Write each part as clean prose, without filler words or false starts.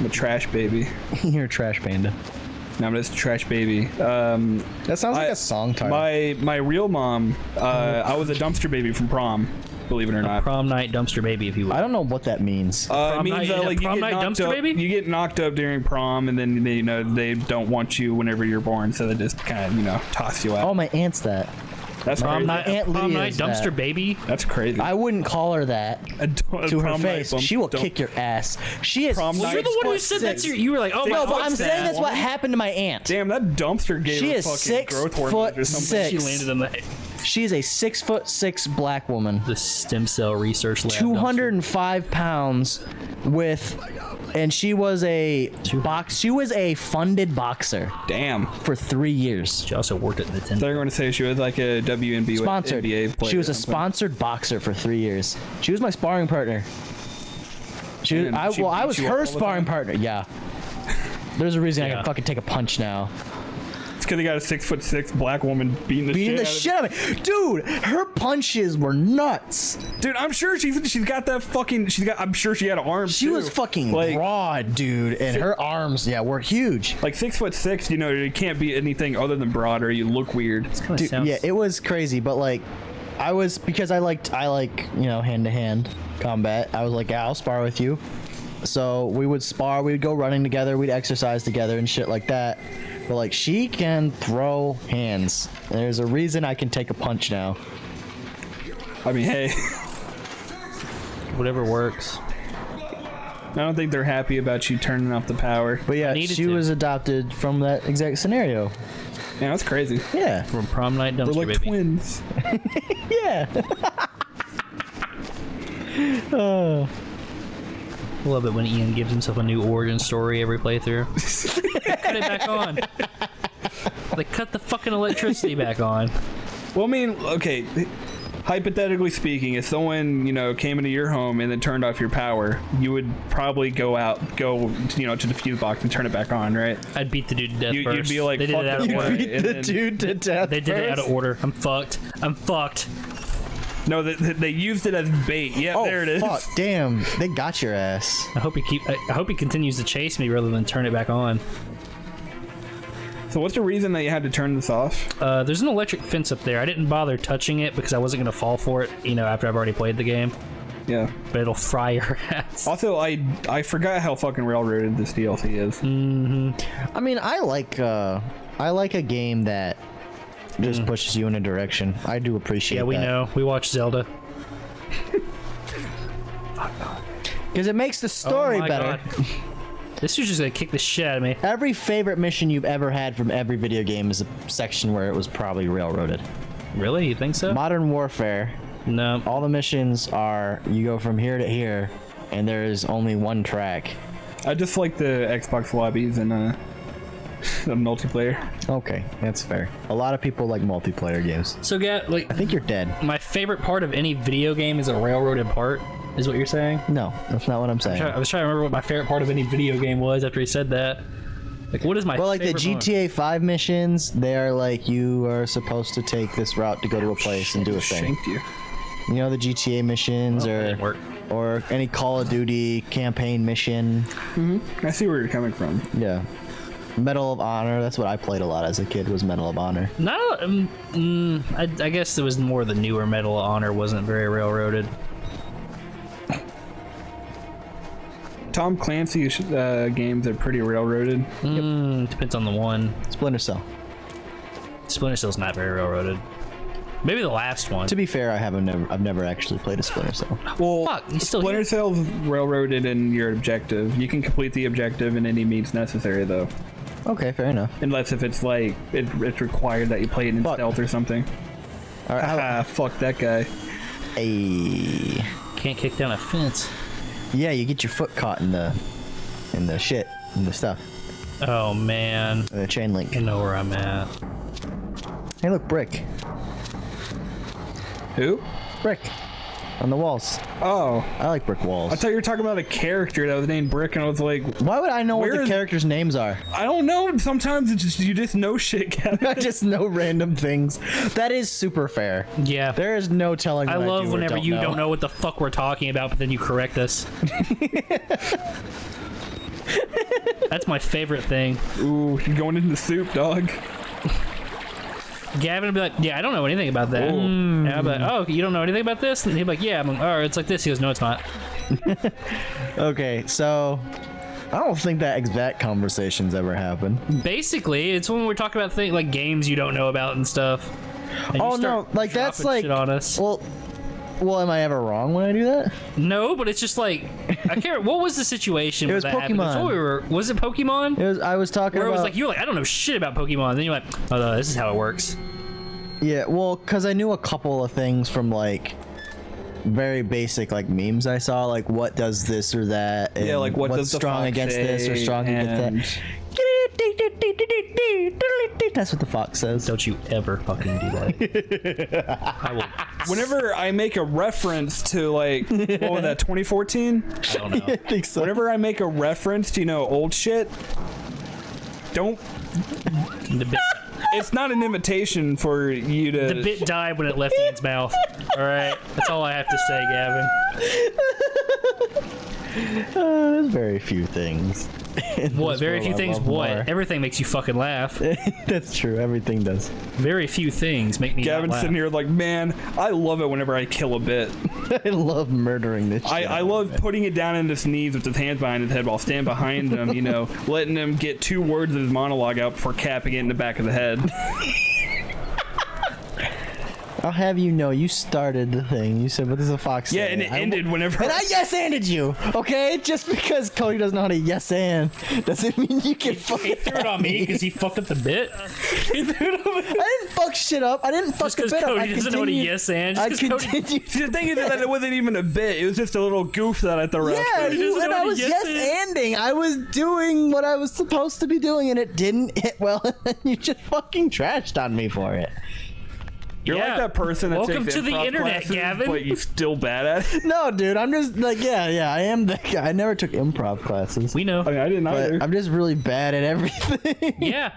I'm a trash baby. You're a trash panda. No, I'm just a trash baby. That sounds like a song title. My real mom, I was a dumpster baby from prom. Believe it or not. Prom night dumpster baby, if you will. I don't know what that means. It means like prom night dumpster baby? You get knocked up during prom, and then they don't want you whenever you're born, so they just kind of toss you out. Oh, my aunt's that. That's prom crazy. night dumpster baby. That's crazy. I wouldn't call her that to her face. She will kick your ass. She is. Prom Well, you're the one who said that's your. You were like, oh, No, my but I'm foot's saying that. that's what happened to my aunt. Damn, that dumpster gave She her is fucking growth hormones or something. 6'6". She landed on the She is a 6'6" black woman, the stem cell research lab. 205 pounds, and she was a funded boxer Damn. for 3 years. She also worked at Nintendo. They're going to say she was like a WNBA Sponsored. NBA player. She was or a something. sponsored boxer for 3 years. She was my sparring partner. And I she was beat you up her all the sparring time? partner. Yeah. There's a reason I Yeah. can fucking take a punch now. It's because they got a 6'6" black woman beating the shit out of out of me. Dude, her punches were nuts. Dude, I'm sure she's got that fucking. I'm sure she had arms. She too. was fucking like broad, dude, and her arms, were huge. like 6'6". You can't be anything other than broad, or you look weird. Dude, yeah, it was crazy, but like, I like hand to hand combat. I was like, yeah, I'll spar with you. So we would spar, we'd go running together, we'd exercise together and shit like that. But like, she can throw hands. And there's a reason I can take a punch now. I mean, hey, Whatever works. I don't think they're happy about you turning off the power. But yeah, needed she to. was adopted from that exact scenario. Yeah, that's crazy. Yeah. From prom night We're dumpster like baby. twins. Yeah. Oh. Love it when Ian gives himself a new origin story every playthrough. Cut it back on. Like, cut the fucking electricity back on. Well, I mean, okay. Hypothetically speaking, if someone came into your home and then turned off your power, you would probably go to the fuse box and turn it back on, right? I'd beat the dude to death You'd first. be like, they did it out of "Fuck order. this guy." And then- dude to death. They did it out of order. I'm fucked. I'm fucked. No, they used it as bait. Yeah, Oh, there it is. fuck. Damn. They got your ass. I hope he continues to chase me rather than turn it back on. So what's the reason that you had to turn this off? There's an electric fence up there. I didn't bother touching it because I wasn't going to fall for it, after I've already played the game. Yeah. But it'll fry your ass. Also, I forgot how fucking railroaded this DLC is. I mean, I like a game that just pushes you in a direction. I do appreciate that. Yeah, we know. We watched Zelda. Because it makes the story Oh my better. God. This is just going to kick the shit out of me. Every favorite mission you've ever had from every video game is a section where it was probably railroaded. Really? You think so? Modern Warfare, No. all the missions are, you go from here to here, and there is only one track. I just like the Xbox lobbies and the multiplayer. Okay, that's fair. A lot of people like multiplayer games. So, I think you're dead. my favorite part of any video game is a railroaded part, is what you're saying? No, that's not what I'm saying. I was trying to remember what my favorite part of any video game was after he said that. Like, what is my Well, like the favorite GTA 5 missions, they are like, you are supposed to take this route to go to a place and do a thing. Shanked you. You know, the GTA missions, Oh, that didn't work. or any Call of Duty campaign mission. I see where you're coming from. Yeah. Medal of Honor, that's what I played a lot as a kid, was Medal of Honor. No, I guess it was more the newer Medal of Honor wasn't very railroaded. Tom Clancy's games are pretty railroaded. Depends on the one. Splinter Cell. Splinter Cell's not very railroaded. Maybe the last one. To be fair, I've never actually played a Splinter Cell. Well, Fuck, he's still Splinter here. Cell's railroaded in your objective. You can complete the objective in any means necessary, though. Okay, fair enough. Unless if it's like, it's required that you play it in Fuck. stealth or something. All right, Ah, fuck that guy. Hey. Can't kick down a fence. Yeah, you get your foot caught in the shit, in the stuff, Oh man, in the chain link. I know where I'm at. Hey, look, brick. Who? Brick. On the walls. Oh, I like brick walls. I thought you were talking about a character that was named Brick, and I was like, Why would I know what Where the is- characters' names are? I don't know. Sometimes it's just you just know shit, Kevin. I just know random things. That is super fair. Yeah. There is no telling I what love do or whenever you know. don't know what the fuck we're talking about, but then you correct us. That's my favorite thing. Ooh, you're going into the soup, dog. Gavin would be like, yeah, I don't know anything about that. And I'd be like, oh, you don't know anything about this? And he'd be like, yeah. I'm like, oh, it's like this. He goes, no, it's not. Okay, so I don't think that exact conversation's ever happened. Basically, it's when we're talking about things like games you don't know about and stuff. And Oh you no, start like that's dropping like shit on us. Well, am I ever wrong when I do that? No, but it's just like I can't. What was the situation? It was when that happened? That's Pokemon. what was it Pokemon? I was talking Where it about. was like you were like I don't know shit about Pokemon. And then you're like, oh no, this is how it works. Yeah, well, because I knew a couple of things from like very basic like memes I saw, like what does this or that, and Yeah, like what what's does the strong fox against this or say, strong against and- that. That's what the fox says. Don't you ever fucking do that. I will. Whenever I make a reference to like, what was that, 2014? I don't know. I think so. Whenever I make a reference to, old shit, don't. The bit, It's not an invitation for you to. the bit died when it left Ian's mouth. All right, that's all I have to say, Gavin. There's very few things. in What? this Very world few I things. love What? more. Everything makes you fucking laugh. That's true. Everything does. Very few things make me not Gavin's laugh. sitting here like, man, I love it whenever I kill a bit. I love murdering this. Shit I love putting it down in his knees with his hands behind his head while standing behind him, letting him get 2 words of his monologue out before capping it in the back of the head. I'll have you know, you started the thing. You said, "What does a fox say?" Yeah, and it ended whenever. And I yes-anded you, okay? Just because Cody doesn't know how to yes-and doesn't mean you can fuck He threw it on me because he fucked up the bit. He threw it on me. I didn't fuck shit up. I didn't fuck Just the because bit up. I Cody doesn't know what a continued- yes and. I Just because Cody. continued. See, the thing is that it wasn't even a bit. It was just a little goof that I threw out Yeah, there. you, doesn't and know I what a was yes is. yes-anding. I was doing what I was supposed to be doing, and it didn't hit well. And you just fucking trashed on me for it. You're Yeah. like that person that Welcome takes to the improv internet, classes, Gavin. but you're still bad at it. No, dude, I'm just like, yeah, I am the guy. I never took improv classes. We know. I mean, I didn't either. But I'm just really bad at everything. Yeah,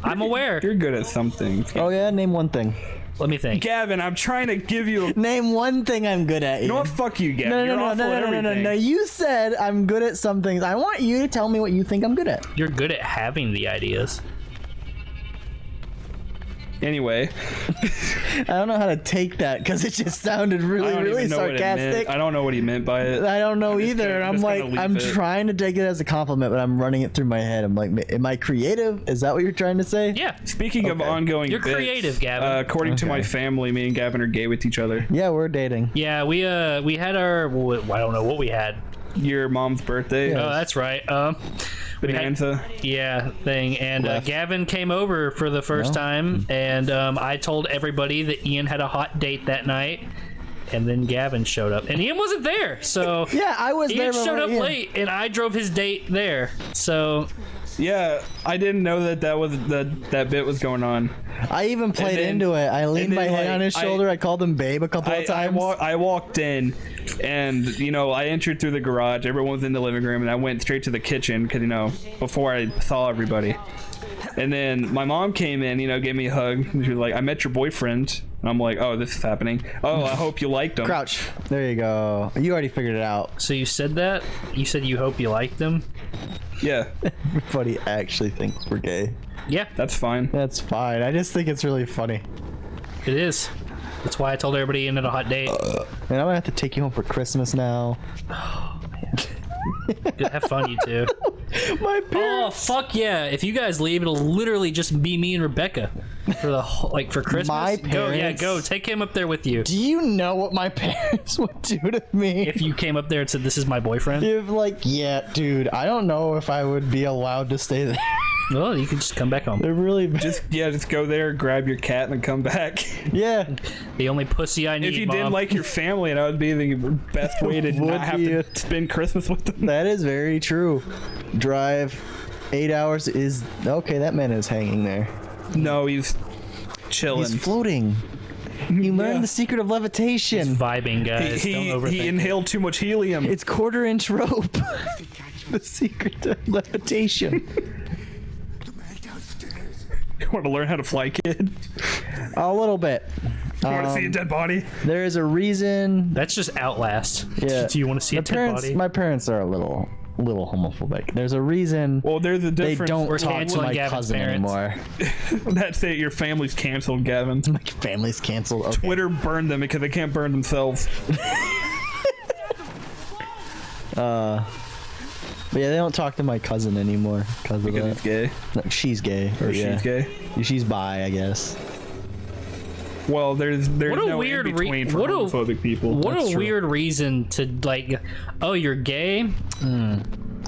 I'm aware. You're good at some things. Oh yeah, name one thing. Let me think. Gavin, I'm trying to give you a... Name one thing I'm good at. You know what? Fuck you, Gavin. No, You're awful at everything. no. You said I'm good at some things. I want you to tell me what you think I'm good at. You're good at having the ideas. Anyway, I don't know how to take that because it just sounded I really, don't really even know what it sarcastic. meant. I don't know what he meant by it. I don't know just either. gonna- And I'm just like, gonna leave I'm it. trying to take it as a compliment, but I'm running it through my head. I'm like, am I creative? Is that what you're trying to say? Yeah. Speaking of Okay. ongoing You're bits, creative, Gavin. according to my Okay. family, me and Gavin are gay with each other. Yeah, we're dating. Yeah, we had our I don't know what we had. Your mom's birthday, Yeah. Oh, that's right. We had- bonanza. Yeah, thing. And Left. Gavin came over for the first No. time, and I told everybody that Ian had a hot date that night. And then Gavin showed up, and Ian wasn't there. So Yeah, I was there. Ian but showed up Ian- late, and I drove his date there. So Yeah, I didn't know that bit was going on. I even played then- into it. I leaned and my then, head like, on his shoulder. I called him babe a couple of times. I walked in, and I entered through the garage. Everyone was in the living room, and I went straight to the kitchen because before I saw everybody. And then my mom came in, gave me a hug. And she was like, "I met your boyfriend," and I'm like, "Oh, this is happening. Oh, I hope you liked him." Crouch. There you go. You already figured it out. So you said that? You said you hope you liked them? Yeah, Everybody actually thinks we're gay. Yeah, that's fine. That's fine. I just think it's really funny. it is. That's why I told everybody Ian had a hot date. And I'm gonna have to take you home for Christmas now. Good, have fun, you two. My Oh parents. fuck yeah! If you guys leave, it'll literally just be me and Rebecca for the for Christmas. My Go, yeah, parents- go. Take him up there with you. Do you know what my parents would do to me? If you came up there and said, "This is my boyfriend," If yeah, dude, I don't know if I would be allowed to stay there. well, you can just come back home. They're really Just go there, grab your cat, and then come back. yeah. The only pussy I need. If you Mom. didn't like your family, that would be the best way to Would not have be to it. spend Christmas with them. That is very true. Drive 8 hours is okay. That man is hanging there. No, he's chilling. He's floating. He learned Yeah. the secret of levitation. vibing, guys. He Don't overthink. he inhaled too much helium. It's quarter-inch rope. The secret of levitation. You want to learn how to fly, kid? A little bit. You want to see a dead body? There is a reason. That's just Outlast. Yeah. Do you want to see My a dead parents, body? my parents are a little little homophobic. There's a reason Well, there's a they difference. don't We're talk to canceling my Gavin's cousin parents. anymore. That's it. Your family's canceled, Gavin. My family's canceled. Okay. Twitter burned them because they can't burn themselves. But yeah, they don't talk to my cousin anymore because of Because that. he's gay. No, she's gay. Or but yeah. she's gay. She's bi, I guess. Well, there's What a no weird in between for what a- homophobic people. What That's a true. weird reason to like. Oh, you're gay.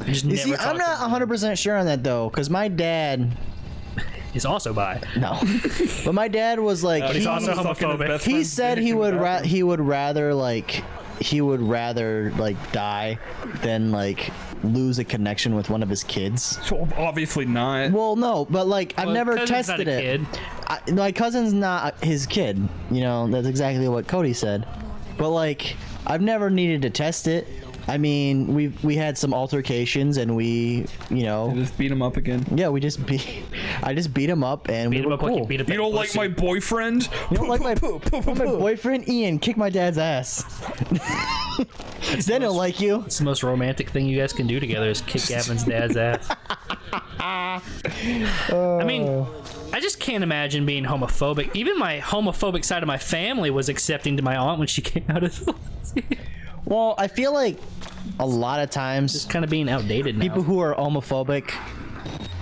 Just You never see, talk I'm not 100% sure on that though, because my dad. He's also bi. No, but my dad was like, But he's he, also Fucking his homophobic. best he friend's said dick he in the would bathroom. he would rather like die than like lose a connection with one of his kids. Well, obviously not. Well, no, but like I've Well, never cousin's not tested a it. kid. My cousin's not his kid. You know, that's exactly what Cody said. But like, I've never needed to test it. I mean, we had some altercations and we, you know, Just beat him up again. yeah, I just beat him up and Beat we him were up cool. like you beat up. You that don't like pussy. my boyfriend? You don't like my boyfriend Ian kicked my dad's ass. Then he'll like you. It's the most romantic thing you guys can do together is kick Gavin's dad's ass. I mean, I just can't imagine being homophobic. Even my homophobic side of my family was accepting to my aunt when she came out as Well, I feel like a lot of times kind of being outdated now. people who are homophobic,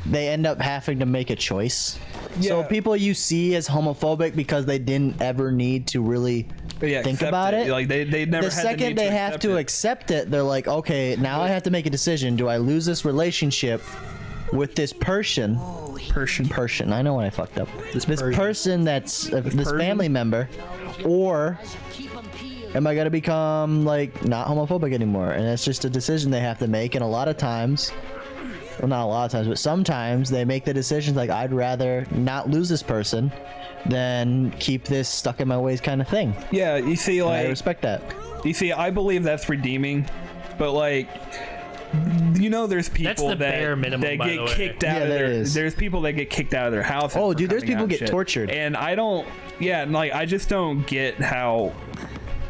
they end up having to make a choice. So Yeah. people you see as homophobic because they didn't ever need to really Yeah, think accept about it. Like they never The had second need they to have accept to it. accept it, they're like, okay, now I have to make a decision. Do I lose this relationship with this person? Person. I know when I fucked up. This Persian. person that's this Persian? family member, or am I gonna become like not homophobic anymore? And it's just a decision they have to make. And a lot of times, well, not a lot of times, but sometimes they make the decisions like, I'd rather not lose this person than keep this stuck in my ways kind of thing. Yeah, you see, And I like, respect that. you see, I believe that's redeeming, but like, you know, there's people That's the that bare minimum, that by get the way. kicked out Yeah, of that their. is. There's people that get kicked out of their house. Oh, for dude, there's coming people out get shit. tortured. and I don't. Yeah, and like I just don't get how.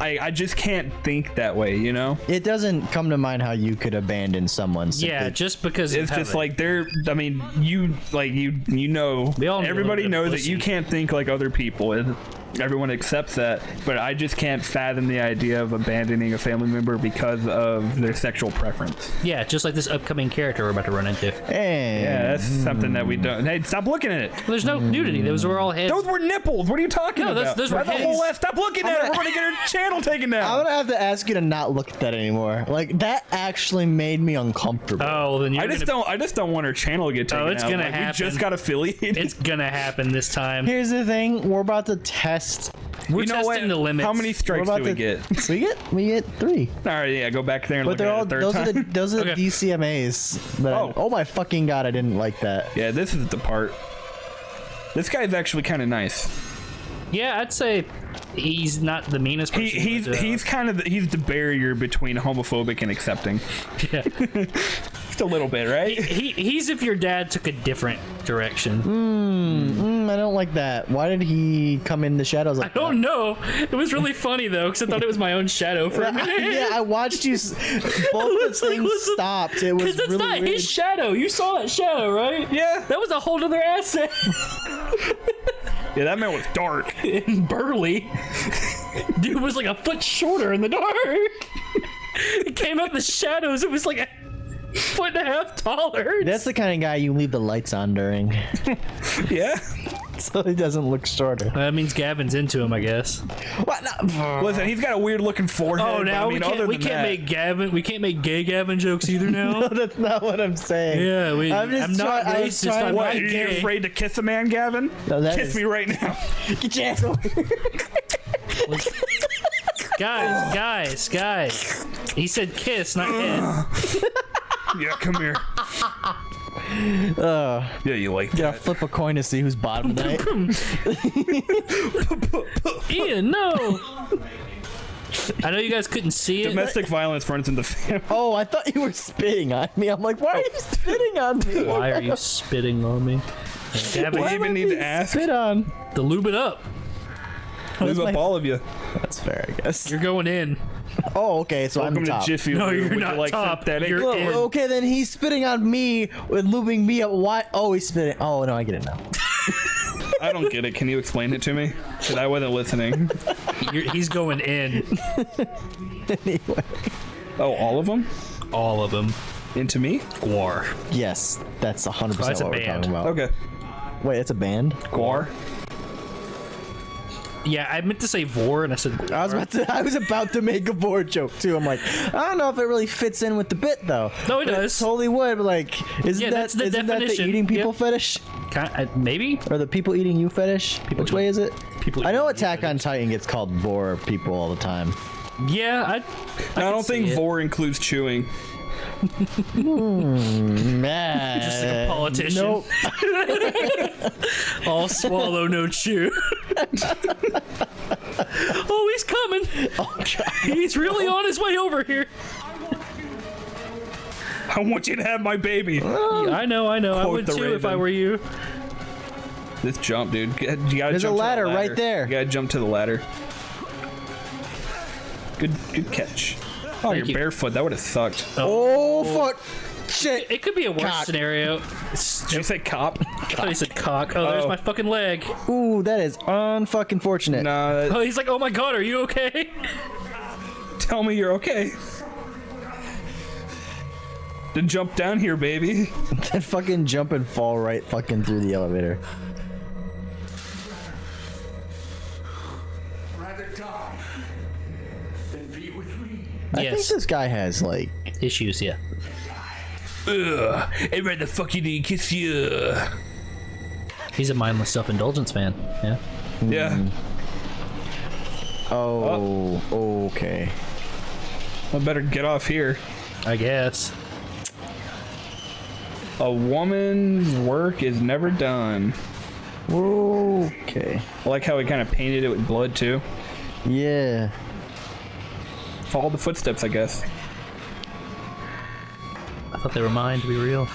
I just can't think that way, you know. It doesn't come to mind how you could abandon someone. yeah, simply- just because It's of just how like they're. I mean, you know. We all need a Everybody little bit of knows that pussy. you can't think like other people. Everyone accepts that, but I just can't fathom the idea of abandoning a family member because of their sexual preference. yeah, just like this upcoming character we're about to run into. Yeah, that's something that we don't. Hey, stop looking at it. Well, there's no nudity. Those were all heads. Those were nipples. What are you talking No, about? those were Why the heads. whole ass? Stop looking at it. We're gonna get our channel taken I'm down. gonna have to ask you to not look at that anymore. Like that actually made me uncomfortable. Oh, well, then you're I just don't want our channel to get taken it's out. gonna Like, happen. We just got affiliated. It's gonna happen this time. Here's the thing: we're about to test. We're you know what? testing the limits. How many We're strikes about do we to get? We get 3. All right, yeah, go back there and But look they're at all it a third those time. are the Okay. DCMAs. That Oh. oh my fucking god, I didn't like that. Yeah, this is the part. This guy's actually kind of nice. Yeah, I'd say he's not the meanest person. He's he's the barrier between homophobic and accepting. yeah. Just a little bit, right? He's if your dad took a different direction. I don't like that. Why did he come in the shadows like I don't know. It was really funny though, because I thought it was my own shadow for a that? minute. Yeah, I watched you. Both the was like, things what's the- stopped. It was Because that's really not weird. his shadow. You saw that shadow, right? Yeah. That was a whole other asset. Yeah, that man was dark. And burly. Dude was like a foot shorter in the dark. It came out in the shadows. It was like a foot and a half taller. That's the kind of guy you leave the lights on during, Yeah. so he doesn't look shorter. That means Gavin's into him, I guess. What? No. Listen, he's got a weird looking forehead. Oh, but now I mean, we can't make Gavin. We can't make gay Gavin jokes either now. That's not what I'm saying. Yeah, I'm just not try- I was racist. trying- I'm What? not Are you gay. afraid to kiss a man, Gavin? No, that Kiss is- me right now. Get your ass over here. Guys. He said kiss, not hit. Yeah, come here. Yeah, you like Gotta that. flip a coin to see who's bottom tonight. Ian, no. I know you guys couldn't see it. Domestic violence runs in the family. Oh, I thought you were spitting on me. I'm like, why are you spitting on me? Why are you spitting on me? Gavin, Why even need to ask? Spit on. to lube it up. Leave up all of you. That's fair, I guess. You're going in. Oh, okay, so Welcome I'm to top. Jiffy. No, Lube. you're Would not you like top. synthetic? You're Well, in. okay, then he's spitting on me with looping me up. Why? Oh, he's spitting. Oh, no, I get it now. I don't get it. Can you explain it to me? Because I wasn't listening. He's going in. Anyway. Oh, all of them? All of them. Into me? Guar. Yes, that's 100% that's a what we're band. talking about. Okay. Wait, it's a band? Guar. Yeah, I meant to say vor, and I said guar. I was about to make a board joke too. I'm like, I don't know if it really fits in with the bit though. No, it But does. Totally would. But like, Yeah, that's the isn't that the definition. eating people Yep. fetish? Maybe? Or the people eating you fetish? Which way is it? People I know eating you Attack on Titan gets called vor people all the time. Yeah, I don't think it. vor includes chewing. Man. Just like a politician. Nope. All swallow, no chew. Oh, he's coming. Oh, God. He's really on his way over here. I want you to have my baby. Yeah, I know. I Quote would the too if I Raven. were you. This jump, dude. You gotta There's a jump to the ladder right there. You gotta jump to the ladder. Good catch. Oh, Thank you're you. barefoot. That would have sucked. Oh, fuck. Shit. It could be a worse Cock. scenario. Did you say cop? I thought he said cock. Oh, there's Oh. my fucking leg. Ooh, that is unfucking fortunate. Nah, Oh, he's like, oh my god, are you okay? tell me you're okay. Then jump down here, baby. That fucking jump and fall right fucking through the elevator. Rather die than be with me. I Yes. think this guy has like Issues, yeah. Ugh, I'd rather fuck you than kiss you. He's a mindless self-indulgence fan. Yeah. Yeah. oh okay. I better get off here. I guess. A woman's work is never done. Okay. I like how he kind of painted it with blood too. Yeah. Follow the footsteps, I guess. I thought they were mine to be real.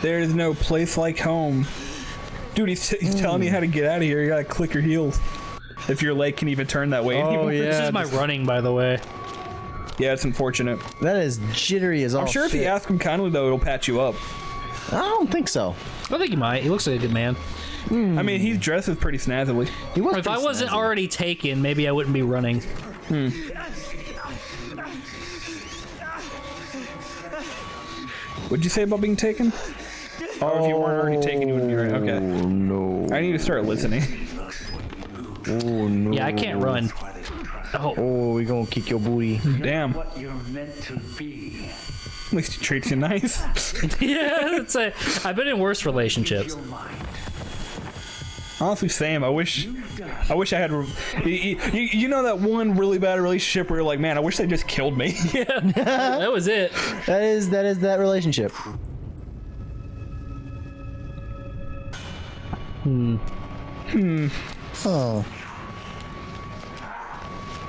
There is no place like home. Dude, he's telling you how to get out of here. You gotta click your heels. If your leg can even turn that way anymore. This is my running, by the way. Yeah, it's unfortunate. That is jittery as all I'm sure if you shit. ask him kindly, though, it'll patch you up. I don't think so. I think he might. He looks like a good man. I mean, he dresses pretty snazzily. He was If I pretty wasn't snazzy. already taken, maybe I wouldn't be running. What'd you say about being taken? Oh, if you weren't already taken, you wouldn't be right. Okay. Oh no. I need to start listening. Oh no. Yeah, I can't run. Oh, Oh, we gonna kick your booty. Damn. What you're meant to be. At least he treats you nice. yeah. I've been in worse relationships. Your mind. Honestly, same. I wish I had. You know that one really bad relationship where you're like, man, I wish they just killed me. That was it. That is that relationship. Oh.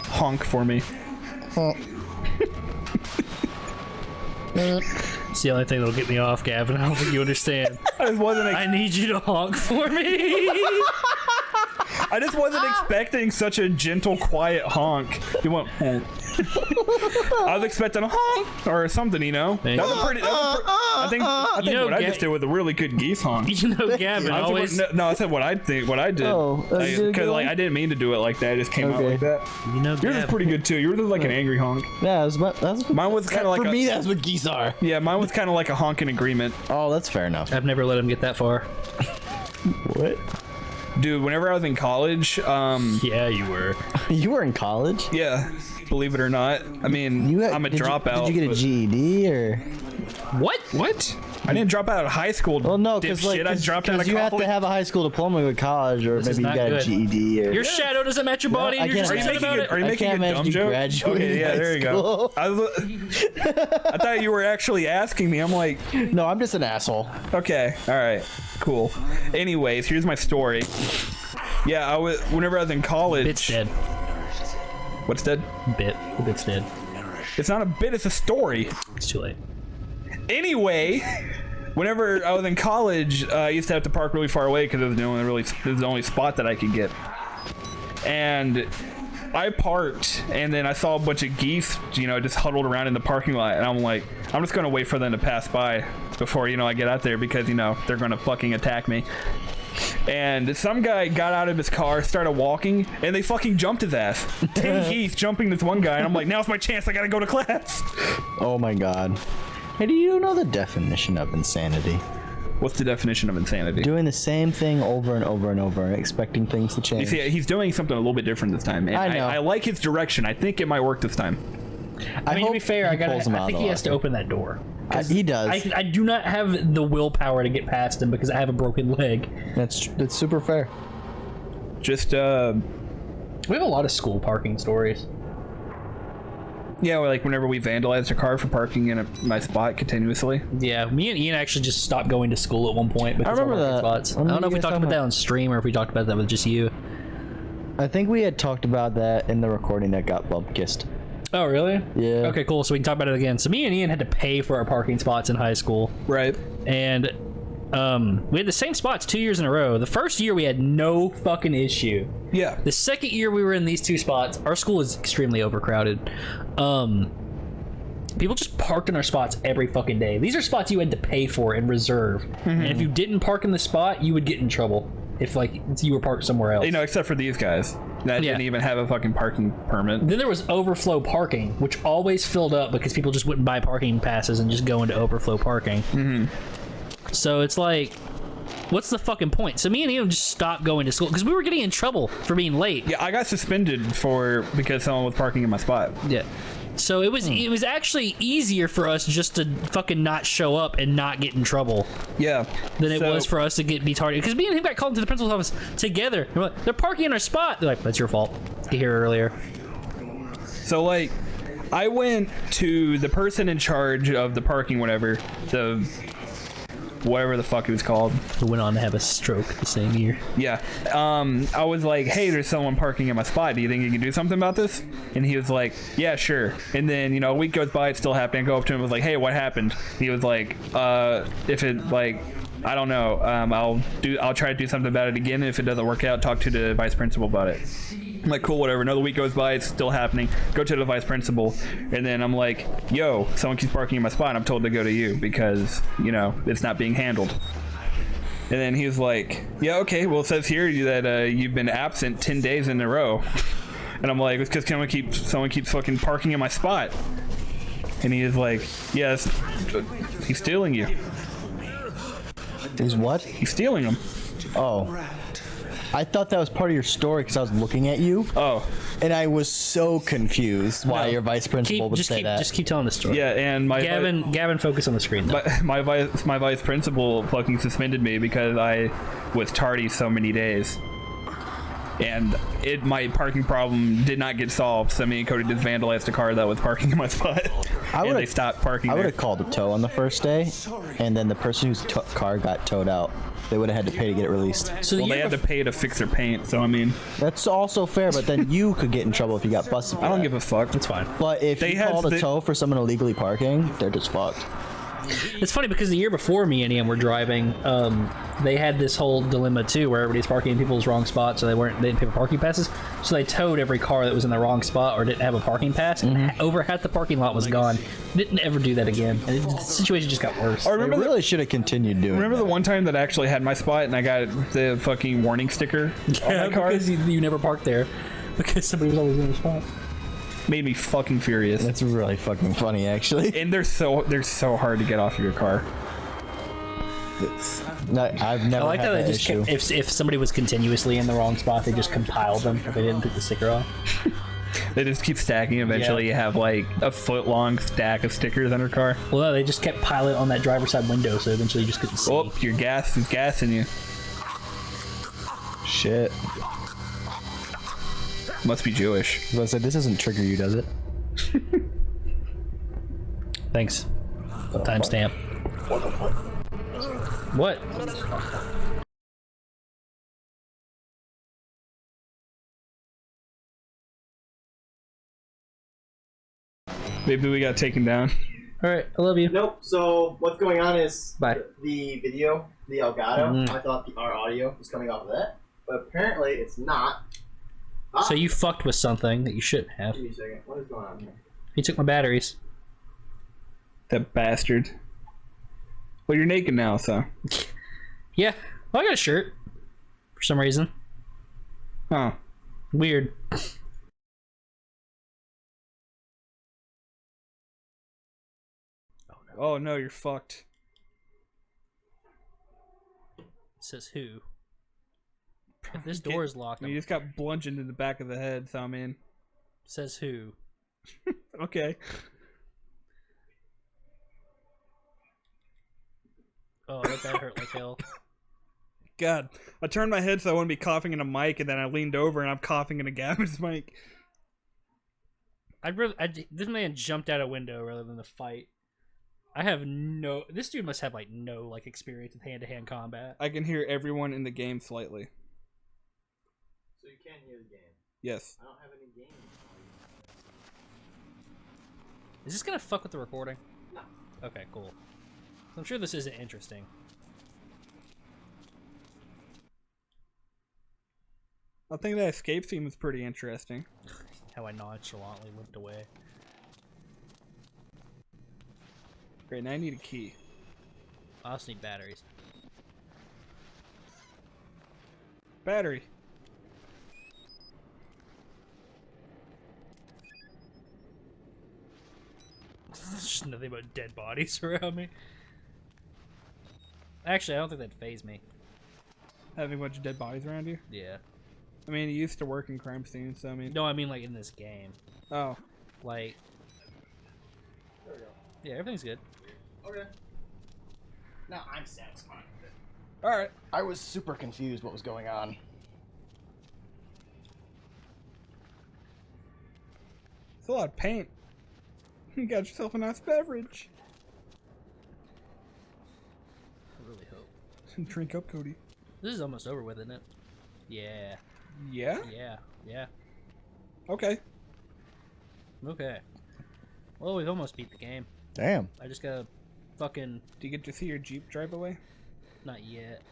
Honk for me. It's the only thing that'll get me off, Gavin. I don't think you understand. I just wasn't. I need you to honk for me. I just wasn't expecting such a gentle, quiet honk. You went honk. I was expecting a honk or something, you know. That was a pretty. I think You know, what I just did was a really good geese honk. You know, Gavin I always. said I said what I think. What I did. Oh, that's a good Because like one? I didn't mean to do it like that. It just came out Okay. like that. You know, Yours is Gavin. pretty good too. Yours is like an angry honk. Yeah, that's Mine was kind of like for a, me. That's what geese are. Yeah, mine was kind of like a honk in agreement. Oh, that's fair enough. I've never let him get that far. What? Dude, whenever I was in college, Yeah, you were. You were in college? yeah, believe it or not, I mean, I'm a dropout. Did you get a but- GED or? What? What? I didn't drop out of high school. Well, no, because like I dropped out of you have to college. have a high school diploma to go to college, or is maybe you not got good. a GED or. Your shadow doesn't match your body, and I you're just can't upset Are you about making, it? are you I making can't a dumb imagine you joke? graduating Okay, yeah, high there you go. I thought you were actually asking me. I'm like, No, I'm just an asshole. okay, all right, cool. Anyways, here's my story. Yeah, whenever I was in college. Bit's dead. What's dead? Bit. The bit's dead. It's not a bit. It's a story. It's too late. Anyway, whenever I was in college, I used to have to park really far away because it was the only spot that I could get. And I parked, and then I saw a bunch of geese, you know, just huddled around in the parking lot, and I'm like, I'm just gonna wait for them to pass by before, you know, I get out there, because, you know, they're gonna fucking attack me. And some guy got out of his car, started walking, and they fucking jumped his ass. 10 geese jumping this one guy, and I'm like, now's my chance, I gotta go to class. Oh my god. Hey, do you know the definition of insanity? What's the definition of insanity? Doing the same thing over and over and over and expecting things to change. You see, he's doing something a little bit different this time. And I know. I like his direction. I think it might work this time. I mean, to be fair, I pulls him out think of he the has to locker. open that door. He does. I do not have the willpower to get past him because I have a broken leg. That's super fair. Just, We have a lot of school parking stories. yeah, like whenever we vandalized a car for parking in my spot continuously. Yeah, me and Ian actually just stopped going to school at one point because remember of parking that. spots. When I don't know if you we guys talked talking about that about- on stream or if we talked about that with just you. I think we had talked about that in the recording that got bump kissed. Oh, really? Yeah. Okay, cool. So we can talk about it again. So me and Ian had to pay for our parking spots in high school. Right. And we had the same spots 2 years in a row. The first year we had no fucking issue. Yeah. The second year we were in these two spots, our school is extremely overcrowded. People just parked in our spots every fucking day. These are spots you had to pay for and reserve. And if you didn't park in the spot, you would get in trouble if like you were parked somewhere else. You know, except for these guys that Yeah. didn't even have a fucking parking permit. Then there was overflow parking, which always filled up because people just wouldn't buy parking passes and just go into overflow parking. So it's like, what's the fucking point? So me and Ian just stopped going to school because we were getting in trouble for being late. Yeah, I got suspended because someone was parking in my spot. Yeah. So it was actually easier for us just to fucking not show up and not get in trouble Yeah. than it was for us to be targeted. Because me and him got called into the principal's office together. We're like, they're parking in our spot. They're like, that's your fault. You hear earlier. So, like, I went to the person in charge of the parking, whatever the fuck it was called. Who went on to have a stroke the same year. Yeah. I was like, hey, there's someone parking in my spot. Do you think you can do something about this? And he was like, yeah, sure. And then, you know, a week goes by, it's still happening. I go up to him and was like, hey, what happened? He was like, if it, like, I don't know. I'll try to do something about it again. And if it doesn't work out, talk to the vice principal about it. I'm like, cool, whatever. Another week goes by, it's still happening. Go to the vice principal. And then I'm like, yo, someone keeps parking in my spot. I'm told to go to you because, you know, it's not being handled. And then he was like, yeah, okay, well, it says here that you've been absent 10 days in a row. And I'm like, it's because someone keeps fucking parking in my spot. And he is like, yes, he's stealing you. Is what? He's stealing them. Oh. I thought that was part of your story because I was looking at you. Oh. And I was so confused why your vice principal would say that. Just keep telling the story. Yeah, and my Gavin, focus on the screen. Though. my vice principal fucking suspended me because I was tardy so many days. And my parking problem did not get solved, so me and Cody just vandalized a car that was parking in my spot. And they stopped parking I would there. have called a tow on the first day, and then the person whose car got towed out, they would have had to pay to get it released. So Well, they had to pay to fix their paint, so I mean, That's also fair, but then you could get in trouble if you got busted for I don't that. give a fuck. it's fine. But if They you had called a the- tow for someone illegally parking, they're just fucked. It's funny because the year before me and Ian were driving, they had this whole dilemma too, where everybody's parking in people's wrong spots, so they didn't pay for parking passes. So they towed every car that was in the wrong spot or didn't have a parking pass, and over half the parking lot was gone. Didn't ever do that again, and the situation just got worse. I They remember really should have continued doing Remember the that. one time that I actually had my spot and I got the fucking warning sticker on my car? because you never parked there because somebody was always in the spot. Made me fucking furious. That's really fucking funny, actually. And they're so hard to get off of your car. I've never I like had how they that just issue. kept, if somebody was continuously in the wrong spot, they just compiled them if they didn't take the sticker off. They just keep stacking. Eventually, you have like a foot-long stack of stickers on your car. Well, no, they just kept piling on that driver's side window, so eventually you just couldn't see. Oh, your gas is gassing you. Shit. Must be Jewish. I said, this doesn't trigger you, does it? Thanks. Timestamp. What? Maybe we got taken down. All right, I love you. Nope. So what's going on is Bye. the video, the Elgato. I thought our audio was coming off of that, but apparently it's not. So you fucked with something that you shouldn't have. Give me a second. What is going on here? You took my batteries. That bastard. Well, you're naked now, so. Yeah. Well, I got a shirt. For some reason. Huh. Weird. Oh no, you're fucked. Says who? If this door is locked, You just got bludgeoned in the back of the head, so I'm in. says who? Okay. Oh, that hurt like hell. God, I turned my head so I wouldn't be coughing in a mic, and then I leaned over and I'm coughing in a Gavin's mic. This man jumped out a window rather than the fight. I have no. This dude must have like no like experience with hand-to-hand combat. I can hear everyone in the game slightly. So you can't hear the game. Yes. I don't have any games. Is this gonna fuck with the recording? No. Okay, cool. I'm sure this isn't interesting. I think that escape scene was pretty interesting. How I nonchalantly limped away. Great, now I need a key. I also need batteries. Battery. There's just nothing but dead bodies around me. Actually, I don't think that'd phase me. Having a bunch of dead bodies around you? Yeah. I mean, you used to work in crime scenes, so I mean... No, I mean like in this game. Oh. Like... There we go. Yeah, everything's good. Okay. No, I'm satisfied with it. Alright. I was super confused what was going on. It's a lot of paint. You got yourself a nice beverage. I really hope. Drink up, Cody. This is almost over with, isn't it? Yeah. Yeah? Yeah. Yeah. Okay. Okay. Well, we've almost beat the game. Damn. I just gotta fucking... Do you get to see your Jeep drive away? Not yet.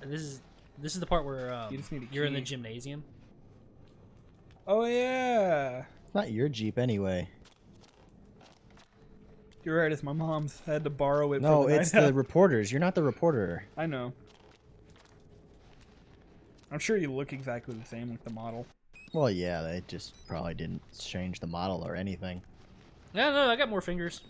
This is the part where You just need a you're in the key. gymnasium. Oh, yeah. Not your Jeep anyway. You're right, it's my mom's. I had to borrow it No, for the it's night the out. reporters. You're not the reporter. I know. I'm sure you look exactly the same like the model. Well, yeah, they just probably didn't change the model or anything. No, I got more fingers.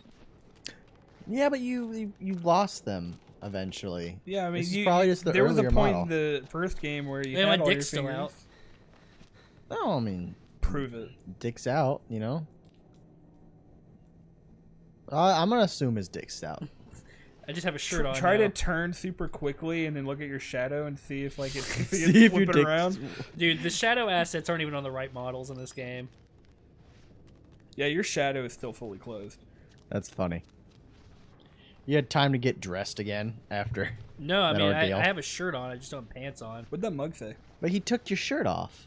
Yeah, but you lost them eventually. Yeah, I mean, This is probably just the there was a earlier point model. in the first game where you Yeah, had my all your dick's still fingers. out. No, I mean, Prove it. dick's out, you know? I'm gonna assume his dick's out. I just have a shirt on. Try now. to turn super quickly and then look at your shadow and see if like it's See if your flipping dick's... around. Dude, the shadow assets aren't even on the right models in this game. Yeah, your shadow is still fully closed. That's funny. You had time to get dressed again after. No, I That mean, ordeal. I have a shirt on. I just don't have pants on. What'd that mug say? But he took your shirt off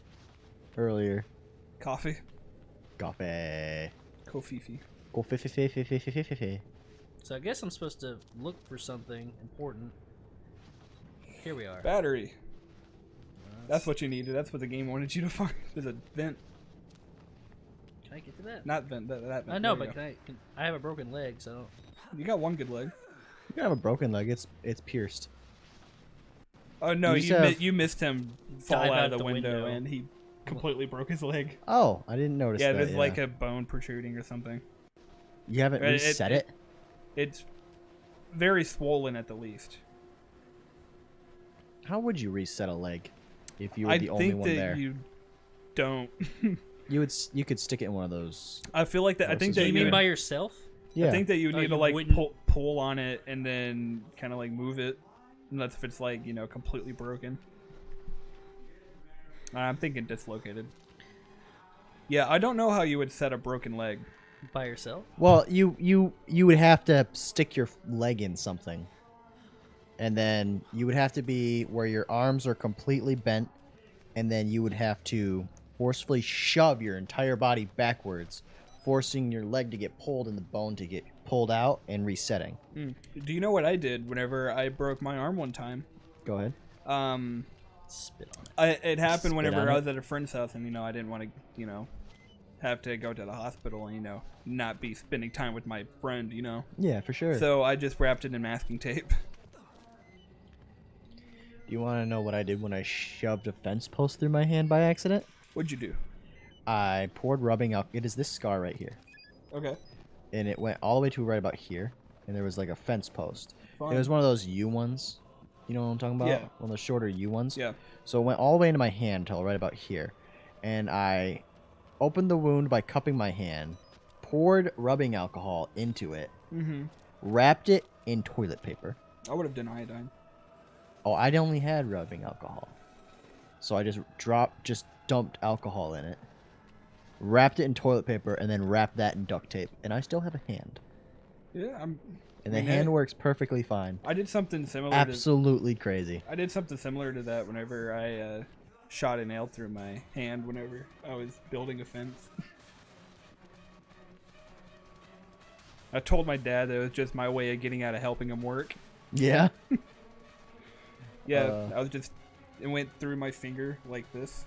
earlier. Coffee. Coffee. Kofifi. Coffee. So I guess I'm supposed to look for something important. Here we are. Battery. That's what you needed. That's what the game wanted you to find. There's a vent. Can I get to that? Not vent. That vent. I know, There but you I have a broken leg, so I don't... go. You got one good leg. You have a broken leg. It's pierced. Oh no, You just have- you missed him fall Dive out of the window, window. and he completely broke his leg. Oh, I didn't notice Yeah, that. there's like a bone protruding or something. You haven't reset it? It's very swollen at the least. How would you reset a leg if you were I the only think one that there? you don't. You could stick it in one of those. I feel like that. I think Versus that Do you you mean by yourself? Yeah. I think that you Oh, need to you like wouldn't- pull on it and then kind of like move it. And that's if it's like, you know, completely broken. I'm thinking dislocated. Yeah, I don't know how you would set a broken leg. By yourself? Well, you would have to stick your leg in something. And then you would have to be where your arms are completely bent, and then you would have to forcefully shove your entire body backwards, forcing your leg to get pulled and the bone to get pulled out and resetting. Do you know what I did whenever I broke my arm one time? Go ahead. Spit on it. It happened Spit whenever on I it? was at a friend's house, and I didn't want to have to go to the hospital and not be spending time with my friend. Yeah, for sure. So I just wrapped it in masking tape. Do you want to know what I did when I shoved a fence post through my hand by accident? What'd you do? I poured rubbing alcohol. It is this scar right here. Okay. And it went all the way to right about here. And there was like a fence post. Fine. It was one of those U ones. You know what I'm talking about? Yeah. One of those shorter U ones. Yeah. So it went all the way into my hand till right about here. And I opened the wound by cupping my hand, poured rubbing alcohol into it, Mm-hmm. wrapped it in toilet paper. I would have done iodine. Oh, I only had rubbing alcohol. So I just dumped alcohol in it, wrapped it in toilet paper, and then wrapped that in duct tape. And I still have a hand. Yeah, And the hand works perfectly fine. I did something similar. Absolutely crazy. I did something similar to that whenever I shot a nail through my hand whenever I was building a fence. I told my dad that it was just my way of getting out of helping him work. Yeah. Yeah, it went through my finger like this.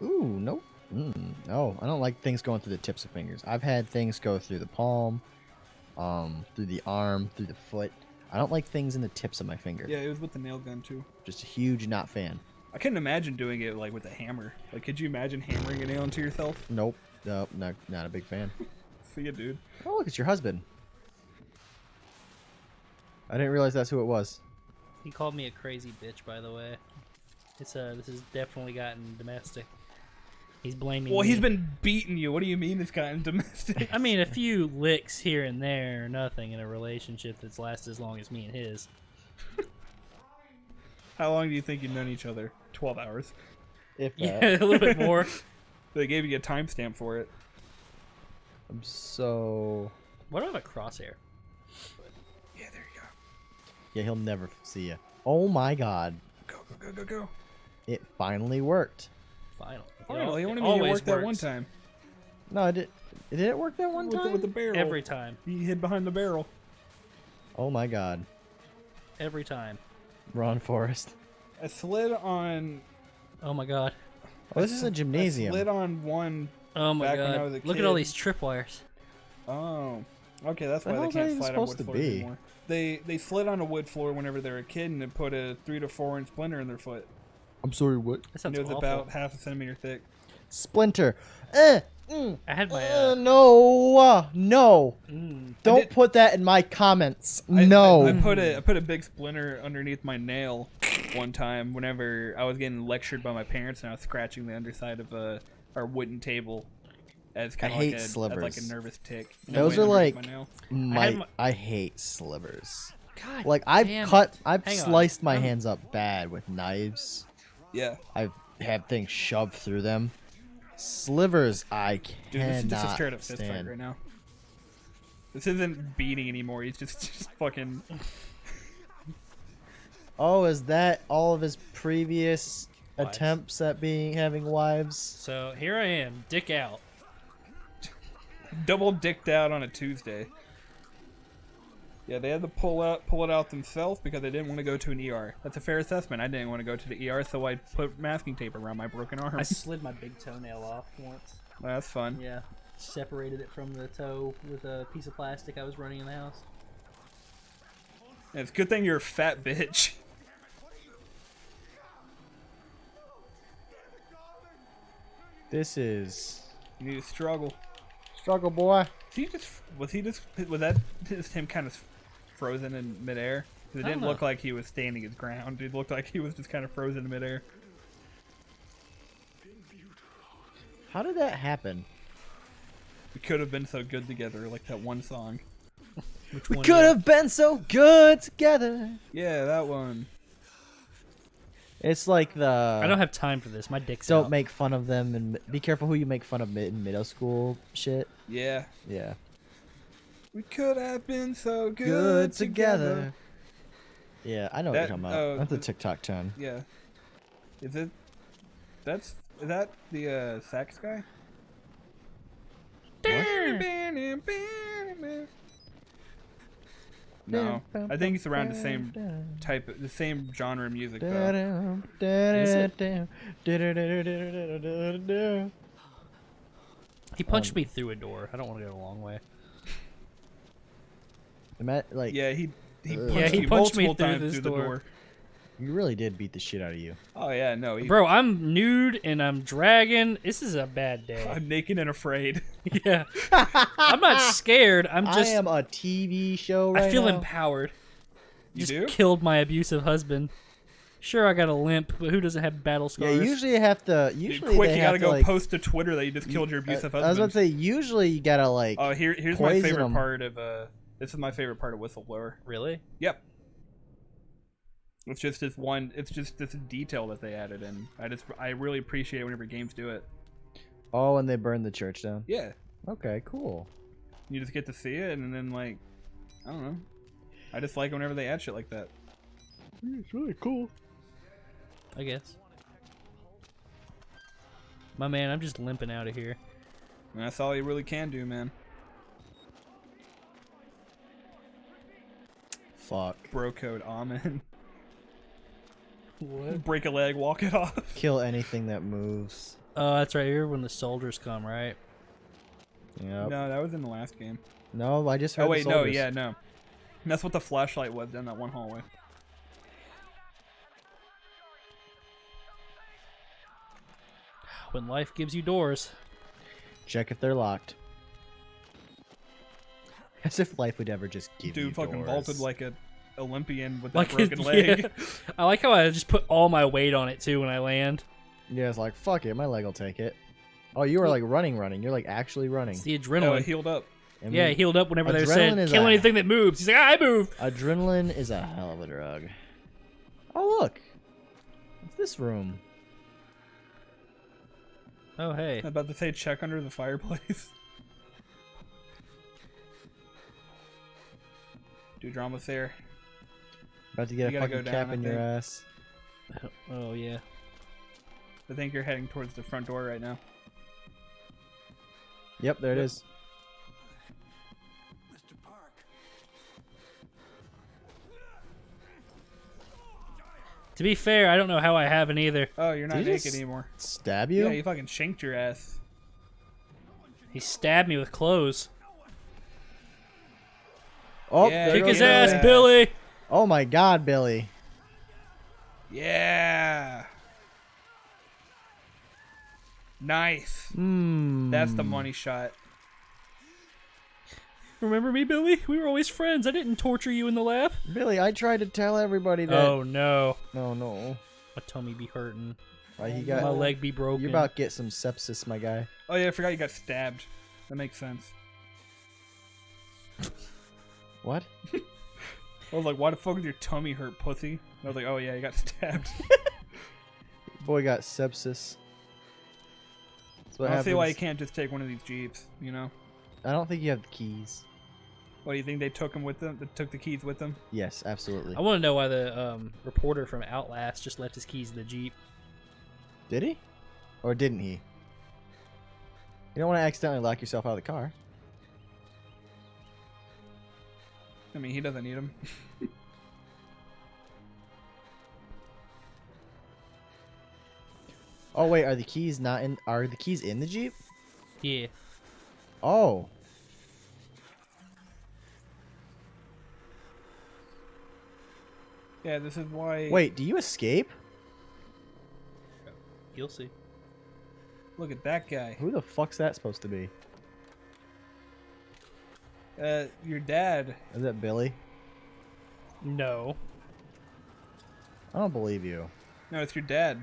Ooh, nope. No, I don't like things going through the tips of fingers. I've had things go through the palm, through the arm, through the foot. I don't like things in the tips of my finger. Yeah, it was with the nail gun too. Just a huge not fan. I couldn't imagine doing it like with a hammer. Like, could you imagine hammering a nail into yourself? Nope. Nope. Not a big fan. See ya, dude. Oh, look, it's your husband. I didn't realize that's who it was. He called me a crazy bitch, by the way. This has definitely gotten domestic. He's blaming Well, me. he's been beating you. What do you mean it's gotten domestic? I mean, a few licks here and there, nothing in a relationship that's lasted as long as me and his. How long do you think you've known each other? 12 hours. If that. Yeah, a little bit more. They gave you a timestamp for it. I'm so... What about a crosshair? Yeah, there you go. Yeah, he'll never see you. Oh my god. Go, go, go, go, go. It finally worked. Final. Finally, I want to It mean it always worked that one works. time. No, did it work that one time? With the barrel. Every time. He hid behind the barrel. Oh my god. Every time. Ron Forrest. I slid on... Oh my god. Oh, this is a I gymnasium. slid on one... Oh my Back when I god. was a Look at all kid. these tripwires. Oh. Okay, that's The why they hell's that can't even slide on supposed wood to floors be? anymore. They slid on a wood floor whenever they were a kid and it put a 3 to 4 inch splinter in their foot. I'm sorry, what? That And sounds it was awful. about half a centimeter thick. Splinter. I had my No. No. Don't did- put that in my comments. No. I put a big splinter underneath my nail one time whenever I was getting lectured by my parents and I was scratching the underside of our wooden table as kind I of hate like, slivers. as like a nervous tick. And Those it are went underneath like my nail. I hate slivers. God Like I've damn cut, it. I've Hang on. sliced my hands up bad with knives. Yeah. I've had things shoved through them. Slivers, I Dude, this is just a cannot straight up fist fight stand. right now. This isn't beating anymore. He's just fucking. Oh, is that all of his previous Wives. attempts at having wives? So here I am, dick out. Double dicked out on a Tuesday. Yeah, they had to pull it out themselves because they didn't want to go to an ER. That's a fair assessment. I didn't want to go to the ER, so I put masking tape around my broken arm. I slid my big toenail off once. That's fun. Yeah. Separated it from the toe with a piece of plastic I was running in the house. And it's a good thing you're a fat bitch. This is You need to struggle. struggle, boy. Was that just him kind of frozen in midair? 'Cause it I don't didn't know. look like he was standing his ground. It looked like he was just kind of frozen in midair. How did that happen? We could have been so good together, like that one song. Which We one could did- have been so good together. Yeah, that one. It's like the I don't have time for this. My dick's don't out. make fun of them and be careful who you make fun of in middle school shit. Yeah. Yeah. We could have been so good, Good together. together. Yeah, I know what That- you're talking about. oh, That's a the- TikTok tone. Yeah. Is that the sax guy? No, I think it's around the same the same genre of music though. He punched me through a door. I don't want to go a long way. Like, Yeah, he punched, Yeah, he you punched me multiple through times this through the door. door. you really did beat the shit out of you. Oh yeah, no, Bro, I'm nude and I'm dragging. This is a bad day. I'm naked and afraid. Yeah. I'm not scared. I'm I just. am a TV show right I feel now. empowered. You Just do? killed my abusive husband. Sure, I got a limp, but who doesn't have battle Yeah, scars? usually you have to. Dude, Usually quick, they you have gotta to, go like, post to Twitter that you just killed your abusive husband. I was about to say, usually you gotta like. Oh, here's my poison favorite 'em. part of this is my favorite part of Whistleblower. Really? Yep. It's just this one. It's just this detail that they added in. I really appreciate it whenever games do it. Oh, and they burned the church down. Yeah, Okay, cool. you just get to see it, and then like, I don't know. I just like whenever they add shit like that. It's really cool. I guess. My man, I'm just limping out of here. And that's all you really can do, man. Fuck. Bro code, amen. What? Break a leg, walk it off. Kill anything that moves. Oh, that's right. Here when the soldiers come, right? Yep. No, that was in the last game. No, I just heard. Oh wait, the no, soldiers. yeah, no. And that's what the flashlight was down that one hallway. When life gives you doors. Check if they're locked. As if life would ever just give you Dude fucking doors. vaulted like a Olympian with that Like broken leg. Yeah. I like how I just put all my weight on it too when I land. Yeah, it's like, fuck it, my leg will take it. Oh, you were like running. You're like actually running. It's the Oh, adrenaline. it healed up. And Yeah, he healed up whenever they Adrenaline said, is kill a- anything that moves. He's like, I move. Adrenaline is a hell of a drug. Oh, look. What's this room? Oh, hey. I'm about to say check under the fireplace. Dude, drama's there. About to get You a gotta go fucking down, cap I in your think. ass. Oh, yeah. I think you're heading towards the front door right now. Yep, there it Yep. is. Mr. Park. To be fair, I don't know how I haven't either. Oh, you're not Did you naked just anymore. Stab you? Yeah, you fucking shanked your ass. He stabbed me with clothes. Oh, Yeah, there Kick goes his ass, Billy. Billy. Oh my God, Billy. Yeah. Nice. That's the money shot. Remember me, Billy? We were always friends. I didn't torture you in the lab. Billy, I tried to tell everybody that. Oh, no. No, no. My tummy be hurting. Right, he My got. leg be broken. You're about to get some sepsis, my guy. Oh yeah, I forgot you got stabbed. That makes sense. What? I was like, why the fuck is your tummy hurt, pussy? And I was like, oh yeah, you got stabbed. Boy got sepsis. That's what I don't see why you happens. can't just take one of these Jeeps, you know? I don't think you have the keys. What, do you think they took them with them? They took the keys with them? Yes, absolutely. I want to know why the reporter from Outlast just left his keys in the Jeep. Did he? Or didn't he? You don't want to accidentally lock yourself out of the car. I mean, he doesn't need them. Oh wait, are the keys not in? Are the keys in the Jeep? Yeah. Oh. Yeah, this is why... Wait, do you escape? You'll see. Look at that guy. Who the fuck's that supposed to be? Your dad. Is that Billy? No. I don't believe you. No, it's your dad.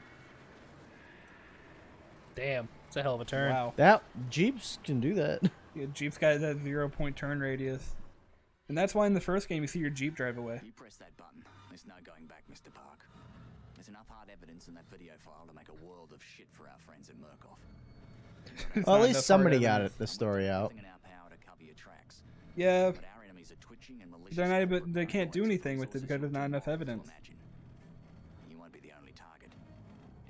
Damn. It's a hell of a turn. Wow. That Jeeps can do that. Yeah, Jeep's got that 0-point turn radius. And that's why in the first game you see your Jeep drive away. You press that button. There's no going back, Mr. Park. There's enough hard evidence in that video file to make a world of shit for our friends in Murkoff. It's Well, not at least enough somebody hard got evidence. the story out. Nothing in our power to cover your tracks. Yeah, But our enemies are twitching and malicious. they're not and able, they can't do require anything with it because there's not enough evidence. imagine. You won't be the only target.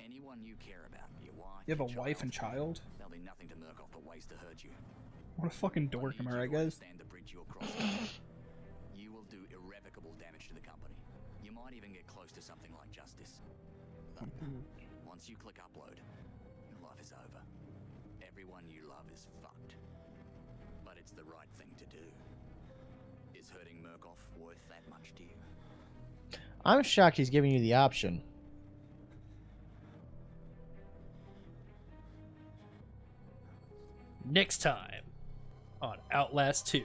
Anyone you care about, your wife, You have a your wife and child? There'll be nothing to Murkoff but ways to hurt you. What a fucking dork, am I right, guys? Understand the bridge you're crossing. You will do irreparable damage to the company. You might even get close to something like justice. But once you click upload, your life is over. Everyone you love is fucked. But it's the right thing to do. Is hurting Murkoff worth that much to you? I'm shocked he's giving you the option. Next time on Outlast 2.